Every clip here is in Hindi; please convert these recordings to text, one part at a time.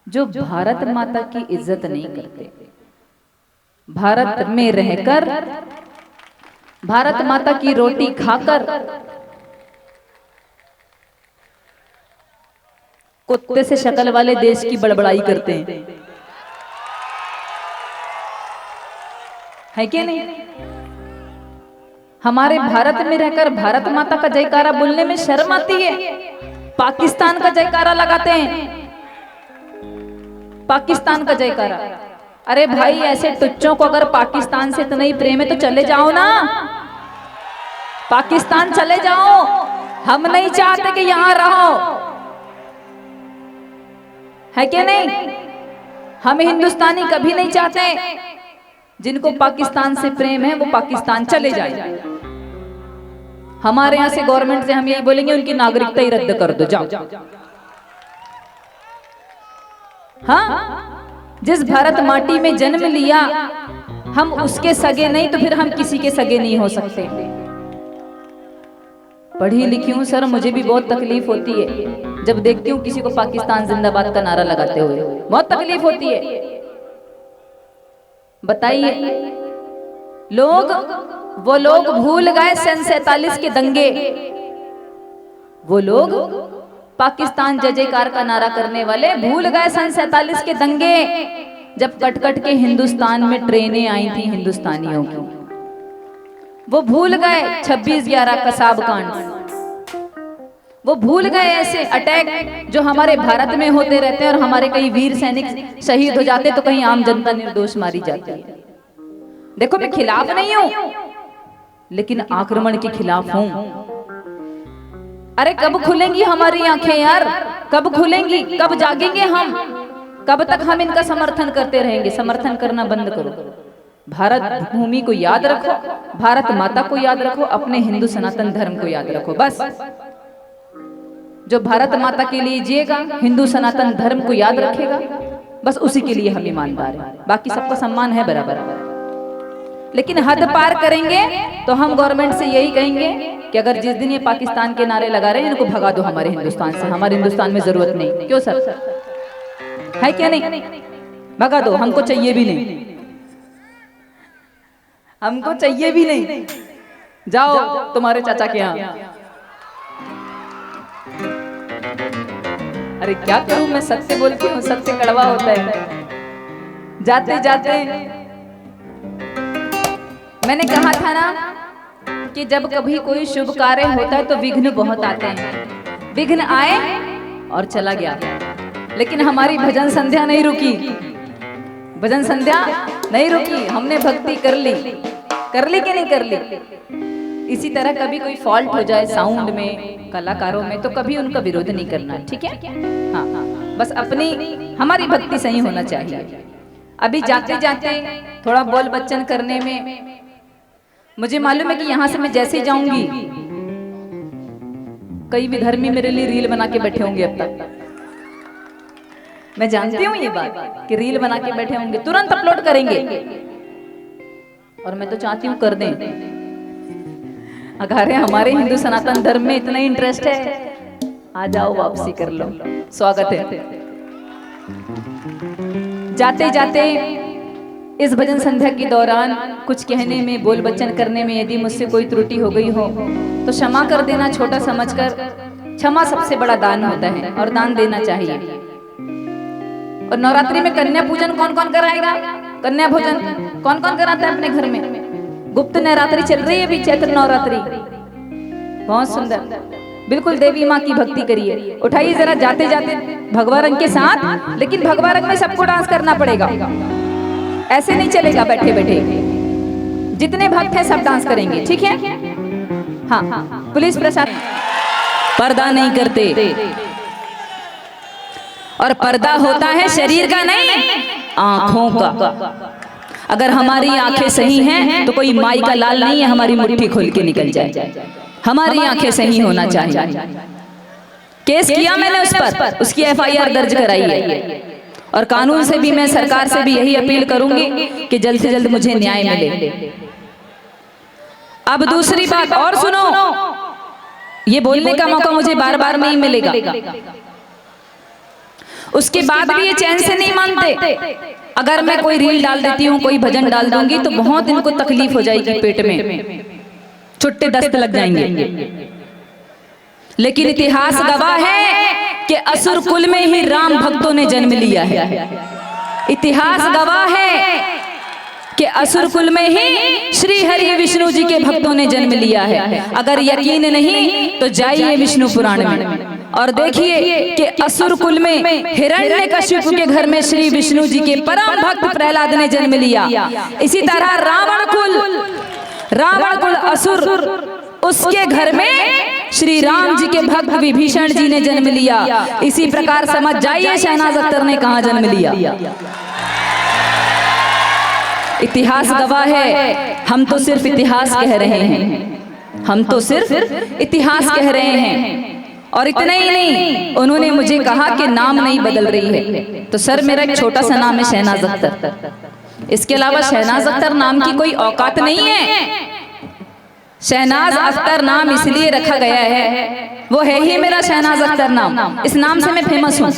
जो भारत माता की इज्जत नहीं करते, भारत में रहकर, भारत माता की रोटी खाकर कुत्ते से शक्ल वाले देश की बड़बड़ाई करते हैं, है क्या नहीं? हमारे भारत में रहकर भारत माता का जयकारा बोलने में शर्म आती है। पाकिस्तान का जयकारा लगाते हैं, पाकिस्तान का जयकारा। अरे भाई, ऐसे टुच्चों को अगर पाकिस्तान से इतना ही प्रेम है तो चले जाओ ना, पाकिस्तान चले जाओ। हम नहीं चाहते कि यहां रहो, है क्या नहीं? हम हिंदुस्तानी कभी नहीं चाहते। जिनको पाकिस्तान से प्रेम है वो पाकिस्तान चले जाए। हमारे यहां से गवर्नमेंट से हम यही बोलेंगे, उनकी नागरिकता ही रद्द कर दो, जाओ। हाँ, जिस भारत माटी में जन्म लिया हम उसके सगे नहीं तो फिर हम किसी के सगे नहीं हो सकते। पढ़ी लिखी हूं सर, मुझे भी बहुत तकलीफ होती है जब देखती हूँ किसी को पाकिस्तान जिंदाबाद का नारा लगाते हुए, बहुत तकलीफ होती है। बताइए, वो लोग भूल गए सन 47 के दंगे, वो लोग पाकिस्तान जय जयकार का नारा करने वाले भूल गए सन 47 के दंगे, जब कट कट के हिंदुस्तान में ट्रेनें आई थी हिंदुस्तानियों की। वो भूल गए 26/11 कसाब कांड, वो भूल गए ऐसे अटैक जो हमारे भारत में होते रहते हैं और हमारे कई वीर सैनिक शहीद हो जाते तो कहीं आम जनता निर्दोष मारी जाती है। देखो, मैं खिलाफ नहीं हूं, लेकिन आक्रमण के खिलाफ हूं। अरे कब खुलेंगी हमारी आंखें यार, कब खुलेंगी, कब जागेंगे हम? कब तक हम इनका समर्थन करते रहेंगे? समर्थन करना बंद करो। भारत भूमि को याद रखो, भारत माता को याद रखो, अपने हिंदू सनातन धर्म को याद रखो। बस जो भारत माता के लिए जिएगा, हिंदू सनातन धर्म को याद रखेगा, बस उसी के लिए हम ईमानदार हैं। बाकी सबका सम्मान है बराबर, लेकिन हद पार करेंगे तो हम गवर्नमेंट से यही कहेंगे कि अगर जिस दिन ये पाकिस्तान के नारे लगा रहे हैं इनको भगा दो हमारे हिंदुस्तान से, हमारे हिंदुस्तान में जरूरत नहीं। क्यों सर, है क्या नहीं? भगा दो, हमको चाहिए भी नहीं, हमको चाहिए भी नहीं। जाओ तुम्हारे चाचा के यहाँ। अरे क्या करूं, मैं सत्य बोलती हूँ, सत्य कड़वा होता है। जाते जाते मैंने कहा था ना कि जब कभी कोई शुभ कार्य होता है तो विघ्न बहुत आते हैं। विघ्न आए और चला गया, लेकिन हमारी भजन संध्या नहीं रुकी, भजन संध्या नहीं रुकी। हमने भक्ति कर ली कि नहीं कर ली? इसी तरह कभी कोई फॉल्ट हो जाए साउंड में, कलाकारों में, तो कभी उनका विरोध नहीं करना, ठीक है? हाँ, बस अपनी हमारी भक्ति सही होना चाहिए। अभी जाते जाते थोड़ा बोल बच्चन करने में मुझे मालूम है कि यहां से मैं जैसे जाऊंगी कई विधर्मी मेरे लिए रील बना के बैठे होंगे। अब तक मैं जानती हूँ ये बात कि रील बना के बैठे होंगे, तुरंत अपलोड करेंगे, और मैं तो चाहती हूँ कर दें। अगर हमारे हिंदू सनातन धर्म में इतना इंटरेस्ट है, आ जाओ वापसी कर लो, स्वागत है। जाते जाते इस भजन संध्या के दौरान कुछ कहने में, बोल बच्चन करने में यदि मुझसे कोई त्रुटि हो गई हो तो क्षमा कर देना, छोटा समझकर। क्षमा सबसे बड़ा दान होता है और दान देना चाहिए। और नवरात्रि में कन्या पूजन कौन कौन कराएगा? कन्या भोजन कौन कौन कराता है अपने घर में? गुप्त नवरात्रि चल रही है अभी, चैत्र नवरात्रि, बहुत सुंदर। बिल्कुल देवी माँ की भक्ति करिए। उठाइए जरा जाते जाते भगवा रंग के साथ, लेकिन भगवा रंग में सबको डांस करना पड़ेगा, ऐसे नहीं चलेगा बैठे बैठे। जितने भक्त हैं सब डांस करेंगे, ठीक है? हाँ, पुलिस प्रशासन पर्दा नहीं करते, और पर्दा होता है शरीर का नहीं, आंखों का। अगर हमारी आंखें सही हैं तो कोई माई का लाल नहीं है हमारी मुट्ठी खोल के निकल जाए। हमारी आंखें सही होना चाहिए। केस किया मैंने उस पर, उसकी FIR दर्ज कराई है, और कानून से भी, मैं सरकार से भी यही अपील करूंगी कि जल्द से जल्द मुझे न्याय मिले। अब दूसरी बात और सुनो, ये बोलने का मौका मुझे बार बार नहीं मिलेगा। उसके बाद भी ये चैन से नहीं मानते। अगर मैं कोई रील डाल देती हूँ, कोई भजन डाल दूंगी तो बहुत इनको तकलीफ हो जाएगी, पेट में छुट्टे दस्त लग जाएंगे। लेकिन इतिहास गवाह है कि असुर कुल में ही राम भक्तों ने जन्म लिया है। इतिहास गवाह है कि असुर कुल में ही श्री हरि विष्णु जी के भक्तों ने जन्म लिया है। अगर यकीन नहीं तो जाइए विष्णु पुराण में और देखिए कि असुर कुल में हिरण्यकशिपु के घर में श्री विष्णु जी के परम भक्त प्रहलाद ने जन्म लिया। इसी तरह रावण कुल असुर, उसके घर में श्री राम जी के भक्त विभीषण जी ने जन्म लिया। इसी प्रकार समझ जाइए शहनाज अख्तर ने कहां जन्म लिया। इतिहास गवाह है, हम तो सिर्फ इतिहास कह रहे हैं, हम तो सिर्फ इतिहास कह रहे हैं। और इतना ही नहीं, उन्होंने मुझे कहा कि नाम नहीं बदल रही है, तो सर मेरा एक छोटा सा नाम है शहनाज अख्तर, इसके अलावा शहनाज अख्तर नाम की कोई औकात नहीं है। शहनाज अख्तर नाम इसलिए रखा गया है, वो है ही मेरा शहनाज अख्तर नाम। इस नाम से मैं फेमस हूँ,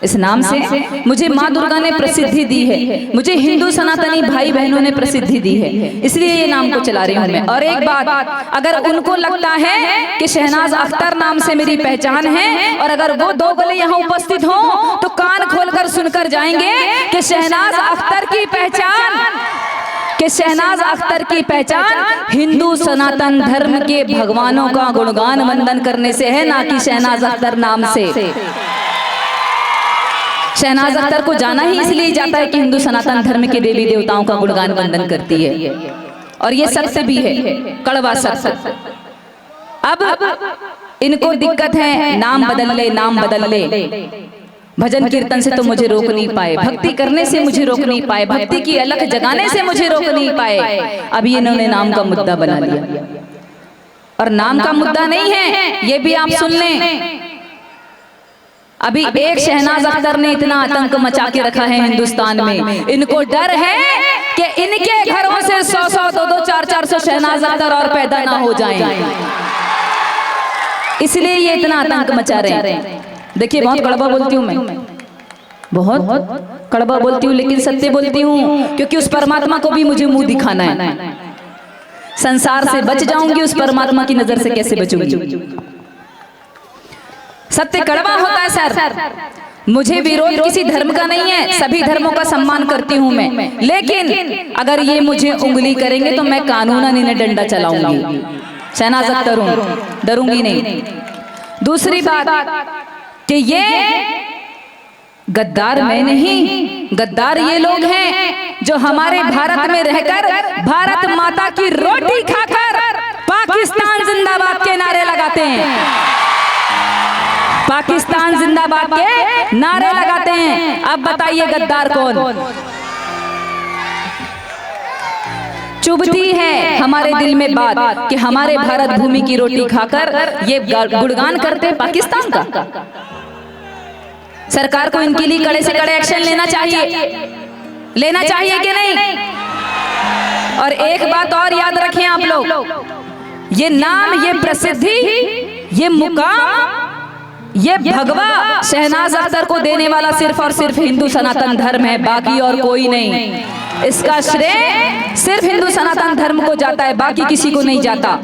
इस नाम से मुझे माँ दुर्गा ने प्रसिद्धि दी है, मुझे हिंदू सनातनी भाई बहनों ने प्रसिद्धि दी है, इसलिए ये नाम को चला रही हूँ मैं। और एक बात, अगर उनको लगता है कि शहनाज अख्तर नाम से मेरी पहचान है, और अगर वो दो गले यहाँ उपस्थित हों तो कान खोलकर सुनकर जाएंगे कि शहनाज अख्तर की पहचान हिंदू सनातन धर्म के भगवानों का गुणगान वंदन करने से है, ना कि शहनाज अख्तर नाम से। शहनाज अख्तर को जाना ही इसलिए जाता है कि हिंदू सनातन धर्म के देवी देवताओं का गुणगान वंदन करती है, और ये सत्य भी है, कड़वा सत्य। अब इनको दिक्कत है, नाम बदल ले, भजन कीर्तन से तो मुझे रोक नहीं पाए, भक्ति करने से मुझे रोक नहीं पाए, भक्ति की अलख जगाने से मुझे रोक नहीं पाए। अभी इन्होंने नाम का मुद्दा बना लिया, और नाम का मुद्दा नहीं है, ये भी आप सुन लें। अभी एक शहनाज अख्तर ने इतना आतंक मचा के रखा है हिंदुस्तान में, इनको डर है कि इनके घरों से 100-100, 200, 400 शहनाज अख्तर और पैदा ना हो जाएं, इसलिए ये इतना आतंक मचा रहे हैं। देखिए, बहुत कड़वा बोलती हूँ मैं, बहुत कड़वा बोलती हूँ, लेकिन सत्य बोलती हूँ, क्योंकि उस परमात्मा को भी मुझे मुंह दिखाना है। संसार से बच जाऊंगी, उस परमात्मा की नजर से कैसे बचूंगी? सत्य कड़वा होता है सर। मुझे विरोध किसी धर्म का नहीं है, सभी धर्मों का सम्मान करती हूं मैं, लेकिन अगर ये मुझे उंगली करेंगे तो मैं कानूनन इन्हें डंडा चलाऊंगी। शहनाज अख्तर हूं, डरूंगी नहीं। दूसरी बात कि ये गद्दार मैं नहीं, गद्दार ये लोग हैं जो हमारे भारत में रहकर भारत माता की रोटी खाकर पाकिस्तान जिंदाबाद के नारे लगाते हैं, पाकिस्तान जिंदाबाद के नारे लगाते हैं। अब बताइए गद्दार कौन? चुभती है हमारे दिल में बात कि हमारे भारत भूमि की रोटी खाकर ये गुणगान करते पाकिस्तान का। सरकार को इनके लिए कड़े से कड़े एक्शन लेना चाहिए कि नहीं? और एक बात और याद रखें आप लोग, ये नाम, ये प्रसिद्धि, ये मुकाम, ये भगवा शहनाज अख्तर को देने वाला सिर्फ और सिर्फ हिंदू सनातन धर्म है, बाकी और कोई नहीं। इसका श्रेय सिर्फ हिंदू सनातन धर्म को जाता है, बाकी किसी को नहीं जाता।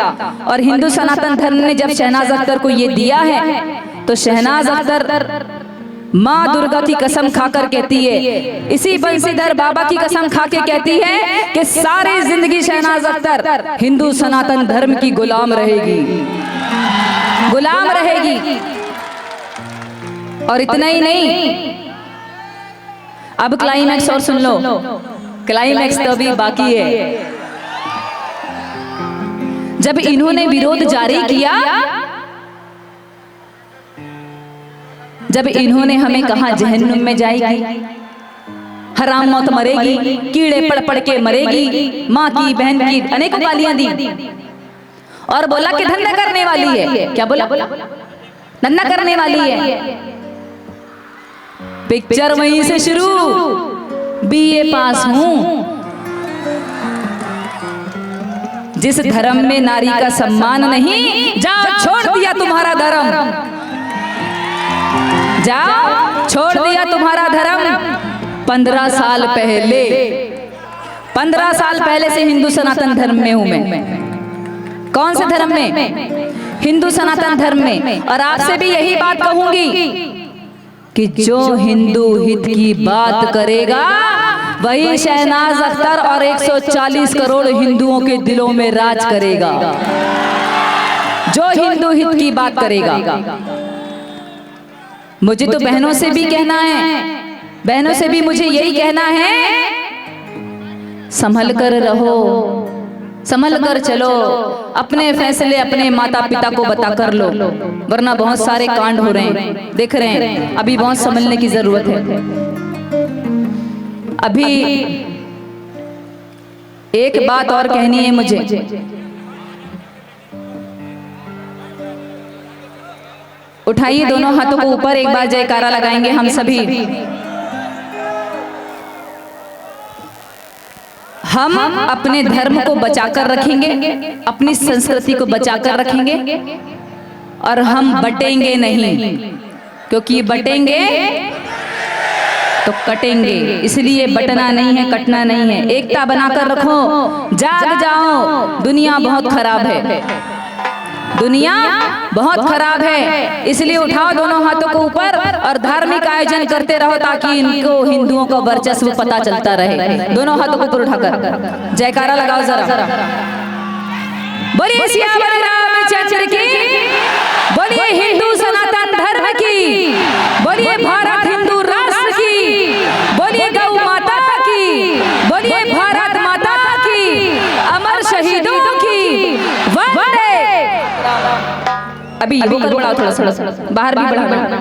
और हिंदू सनातन धर्म ने जब शहनाज अख्तर को ये दिया है, तो शहनाज अख्तर माँ दुर्गा की कसम खाकर कहती है, इसी बंसीधर बाबा की कसम खा के कहती है कि सारी जिंदगी शहनाज अख्तर हिंदू सनातन धर्म की गुलाम रहेगी, गुलाम रहेगी। और इतना ही नहीं, अब क्लाइमैक्स और सुन लो, क्लाइमैक्स तो अभी बाकी है। जब इन्होंने विरोध जारी किया, जब इन्होंने हमें कहा जहन्नुम में जाएगी, हराम मौत मरेगी, कीड़े पड़ पड़ के मरेगी, माँ की बहन की अनेकों गालियां दी, और बोला कि धंधा करने वाली है। क्या बोला? धंधा करने वाली है। पिक्चर वहीं से शुरू, BA पास हूं। जिस धर्म में नारी का सम्मान नहीं, जाओ छोड़ दिया तुम्हारा धर्म। जाओ, छोड़ दिया तुम्हारा धर्म 15 साल पहले। 15 साल पहले से हिंदू सनातन धर्म में हूं मैं। कौन से धर्म में? हिंदू सनातन धर्म में। और आपसे भी यही बात कहूंगी कि जो हिंदू हित की बात करेगा वही शहनाज अख्तर और 140 करोड़ हिंदुओं के दिलों में राज करेगा। जो हिंदू हित की बात करेगा। मुझे तो बहनों से भी कहना है, बहनों से भी मुझे यही कहना है, संभल कर रहो, संभल कर चलो, अपने फैसले अपने माता पिता को बता कर लो, वरना बहुत सारे कांड हो रहे हैं, देख रहे हैं। अभी बहुत संभलने की जरूरत है। अभी एक बात और कहनी है मुझे। उठाइए दोनों हाथों को ऊपर, एक बार जयकारा लगाएंगे हम सभी। हम अपने धर्म को बचाकर रखेंगे, अपनी संस्कृति को बचाकर रखेंगे, और हम बटेंगे नहीं, क्योंकि बटेंगे तो कटेंगे। इसलिए बटना नहीं है, कटना नहीं है, एकता बनाकर रखो। जाग जाओ, दुनिया बहुत खराब है, दुनिया बहुत खराब है। इसलिए उठाओ दोनों हाथों को ऊपर और धार्मिक आयोजन करते रहो, ताकि इनको हिंदुओं का वर्चस्व पता चलता रहे। दोनों हाथों को ऊपर उठाकर जयकारा लगाओ जरा। बोलिए सियावर रामचंद्र की, बोलिए हिंदू सनातन धर्म की, बोलिए भारत हिंदू राष्ट्र की, बोलिए गौ माता की, बोलिए भारत माता की, अमर शहीदों की वंदे। अभी वो कर बढ़ाओ, थोड़ा थोड़ा बाहर भी बढ़ाना।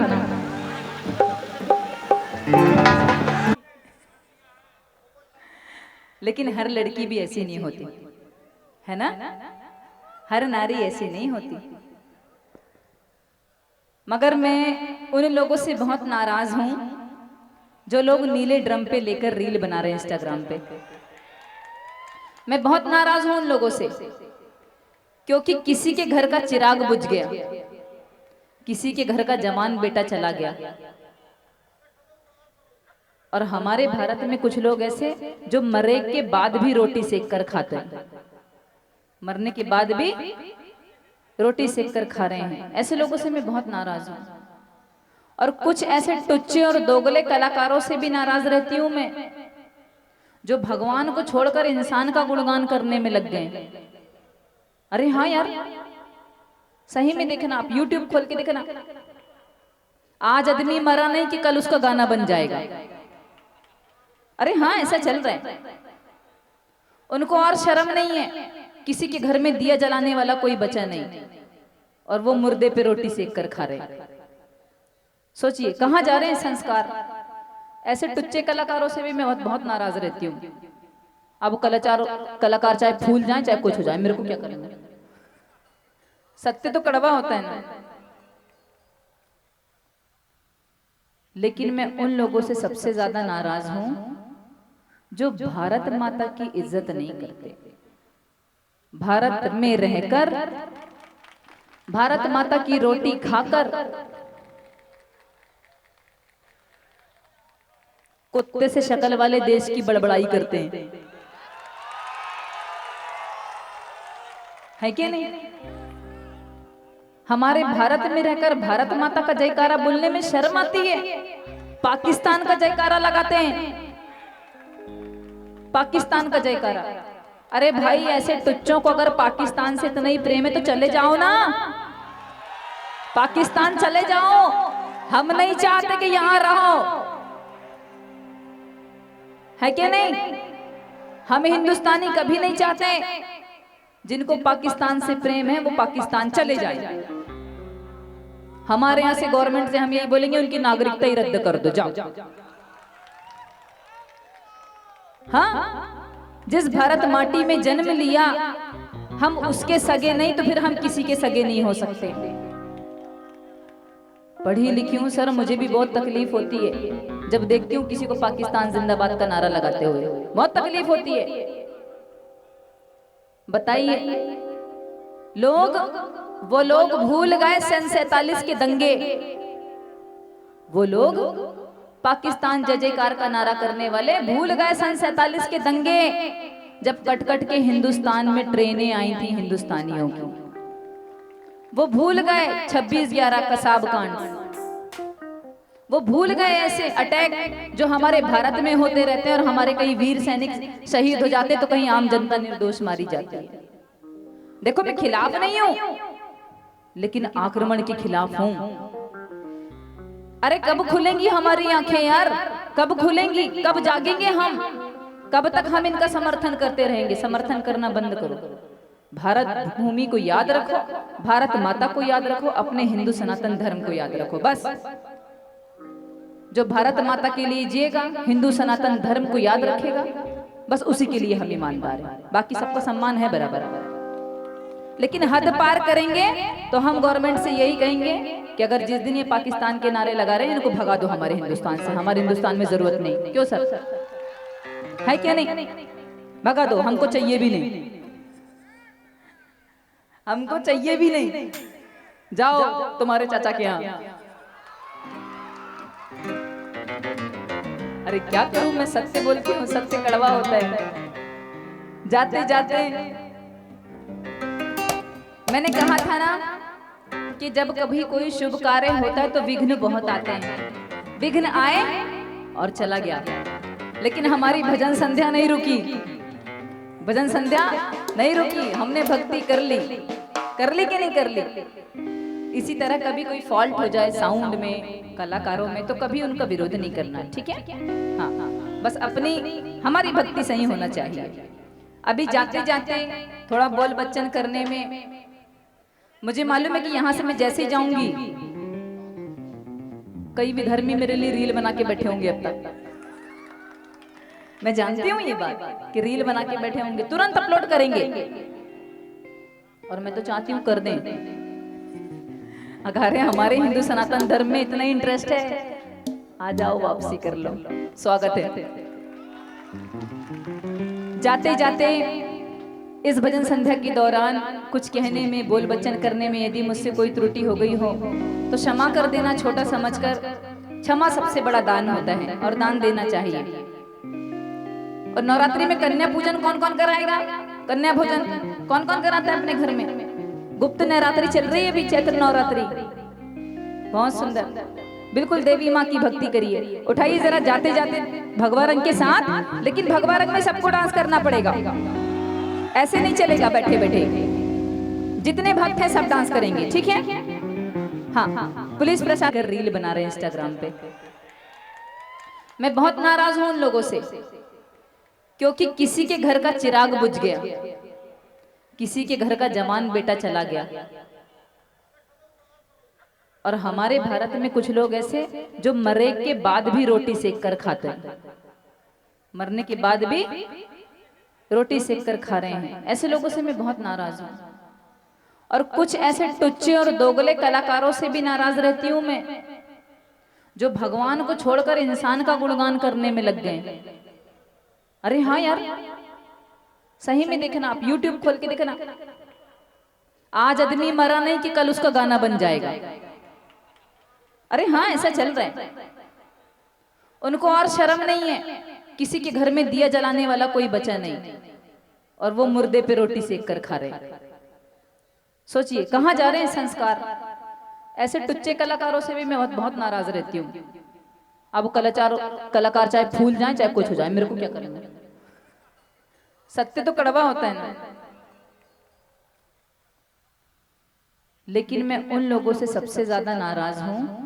लेकिन हर लड़की भी ऐसी नहीं होती है ना, हर नारी ऐसी नहीं होती। मगर मैं उन लोगों से बहुत नाराज हूं जो लोग नीले ड्रम पे लेकर रील बना रहे हैं इंस्टाग्राम पे। मैं बहुत नाराज हूं उन लोगों से, क्योंकि किसी के घर का चिराग बुझ गया, किसी के घर का जवान बेटा चला गया। और हमारे भारत में कुछ लोग ऐसे जो मरे के बाद भी रोटी सेक कर खाते हैं, मरने के बाद भी रोटी सेक कर खा रहे हैं। ऐसे लोगों से मैं बहुत नाराज हूं। और कुछ ऐसे टुच्चे और दोगले कलाकारों से भी नाराज रहती हूं मैं, जो भगवान को छोड़कर इंसान का गुणगान करने में लग गए। अरे हाँ यार, सही में देखना, आप YouTube खोल के देखना, आज आदमी मरा नहीं कि कल उसका गाना बन जाएगा। अरे हाँ, ऐसा चल रहा है। उनको और शर्म नहीं है, किसी के घर में दिया जलाने वाला कोई बचा नहीं, और वो मुर्दे पे रोटी सेक कर खा रहे। सोचिए कहां जा रहे हैं संस्कार। ऐसे टुच्चे कलाकारों से भी मैं बहुत नाराज रहती हूँ। अब कलाकार चाहे फूल जाए चाहे कुछ हो जाए, मेरे को क्या करना। सत्य तो कड़वा होता है ना। लेकिन मैं उन लोगों से सबसे ज्यादा नाराज हूं जो भारत माता की इज्जत नहीं करते। भारत में रहकर, भारत माता की रोटी खाकर कुत्ते से शक्ल वाले देश की बड़बड़ाई करते हैं, है क्या नहीं? हमारे भारत में रहकर भारत माता का जयकारा बोलने में शर्म आती है। पाकिस्तान का जयकारा लगाते हैं, पाकिस्तान का जयकारा। अरे भाई, ऐसे टुच्चों को अगर पाकिस्तान से इतना ही प्रेम है तो चले जाओ ना, पाकिस्तान चले जाओ। हम नहीं चाहते कि यहां रहो, है क्या नहीं? हम हिंदुस्तानी कभी नहीं चाहते। जिनको पाकिस्तान से प्रेम है वो पाकिस्तान चले जाए। हमारे यहां से गवर्नमेंट से हम यही बोलेंगे, उनकी नागरिकता ही रद्द कर दो, जाओ। हाँ, जिस भारत माटी में जन्म लिया, हम उसके सगे नहीं तो फिर हम किसी के सगे नहीं हो सकते। पढ़ी लिखी हूं सर, मुझे भी बहुत तकलीफ होती है जब देखती हूँ किसी को पाकिस्तान जिंदाबाद का नारा लगाते हुए, बहुत तकलीफ होती है। बताइए, वो लोग भूल गए सन 47 के दंगे, वो लोग पाकिस्तान जय जयकार का नारा करने वाले भूल गए सन 47 के दंगे, जब कट कट के हिंदुस्तान में ट्रेनें आई थी हिंदुस्तानियों की। वो भूल गए 26/11 कसाब कांड। वो भूल गए ऐसे अटैक जो हमारे भारत में होते रहते हैं और हमारे कई वीर सैनिक शहीद हो जाते तो कहीं आम जनता निर्दोष मारी जाती है। देखो मैं खिलाफ नहीं हूं, लेकिन आक्रमण के खिलाफ हूं। अरे कब खुलेंगी हमारी आंखें यार, कब खुलेंगी, कब जागेंगे हम? कब तक हम इनका समर्थन करते रहेंगे? समर्थन करना बंद करो। भारत भूमि को याद रखो, भारत माता को याद रखो, अपने हिंदू सनातन धर्म को याद रखो। बस जो भारत माता के लिए जिएगा, हिंदू सनातन धर्म को याद रखेगा, बस उसी के लिए हम ईमानदार हैं। बाकी सबका सम्मान है बराबर, लेकिन हद पार करेंगे तो हम गवर्नमेंट से यही कहेंगे कि अगर जिस दिन ये पाकिस्तान के नारे लगा रहे हैं इनको भगा दो हमारे हिंदुस्तान से। हमारे हिंदुस्तान में जरूरत नहीं। क्यों सर, है क्या नहीं? भगा दो, हमको चाहिए भी नहीं, हमको चाहिए भी नहीं। जाओ तुम्हारे चाचा के यहाँ। अरे क्या करूं मैं, सत्य बोलती हूँ, सत्य कड़वा होता है। जाते जाते मैंने कहा था ना कि जब कभी कोई शुभ कार्य होता है तो विघ्न बहुत आते हैं। विघ्न आए और चला गया, लेकिन हमारी भजन संध्या नहीं रुकी। भजन संध्या नहीं रुकी, हमने भक्ति कर ली कि नहीं कर ली। इसी तरह कभी कोई फॉल्ट हो जाए साउंड में, कलाकारों में, तो कभी उनका विरोध नहीं करना, ठीक है? हाँ, बस अपनी हमारी भक्ति सही होना चाहिए। अभी जाते जाते थोड़ा बोल बच्चन करने में मुझे मालूम है कि यहाँ से मैं जैसे जाऊंगी कई विधर्मी मेरे लिए रील बना के बैठे होंगे। अब तक मैं जानती हूँ ये बात कि रील बना के बैठे होंगे, तुरंत अपलोड करेंगे, और मैं तो चाहती हूँ कर दें। अगर हमारे हिंदू सनातन धर्म में इतना इंटरेस्ट है, आ जाओ वापसी कर लो, स्वागत है। जाते जाते इस भजन संध्या के दौरान कुछ कहने में, बोल बच्चन करने में यदि मुझसे कोई त्रुटि हो गई हो तो क्षमा कर देना, छोटा समझकर। क्षमा सबसे बड़ा दान होता है और दान देना चाहिए। और नवरात्रि में कन्या पूजन कौन कौन कराएगा? कन्या भोजन कौन कौन कराता है अपने घर में? गुप्त नवरात्रि चल रही है अभी, चैत्र नवरात्रि, बहुत सुंदर। बिल्कुल देवी माँ की भक्ति करिए। उठाइए जरा जाते जाते भगवा रंग के साथ, लेकिन भगवा रंग में सबको डांस करना पड़ेगा, ऐसे नहीं चलेगा बैठे बैठे। जितने भक्त हैं सब डांस करेंगे, ठीक है? हाँ, पुलिस प्रशासन रील बना रहे हैं इंस्टाग्राम पे। मैं बहुत नाराज हूं उन लोगों से, क्योंकि किसी के घर का चिराग बुझ गया, किसी के घर का जवान बेटा चला गया। और हमारे भारत में कुछ लोग ऐसे जो मरे के बाद भी रोटी सेक कर खाते हैं, मरने के बाद भी रोटी सेक कर खा रहे हैं। ऐसे लोगों से मैं बहुत नाराज हूं। और कुछ ऐसे टुच्चे और दोगले कलाकारों से भी नाराज रहती हूं मैं, जो भगवान को छोड़कर इंसान का गुणगान करने में लग गए। अरे हाँ यार, सही में देखना, आप YouTube खोल के देखना, आज आदमी मरा नहीं कि कल उसका गाना बन जाएगा। अरे हाँ, ऐसा चल रहा है। उनको और शर्म नहीं है, किसी के घर में दिया जलाने वाला कोई बचा नहीं, और वो मुर्दे पे रोटी सेक कर खा रहे। सोचिए कहाँ जा रहे हैं संस्कार। ऐसे टुच्चे कलाकारों से भी मैं बहुत नाराज रहती हूँ। अब कलाकार चाहे फूल जाए चाहे कुछ हो जाए, मेरे को क्या करना। सत्य तो कड़वा होता है ना। लेकिन मैं उन लोगों से सबसे ज्यादा नाराज हूं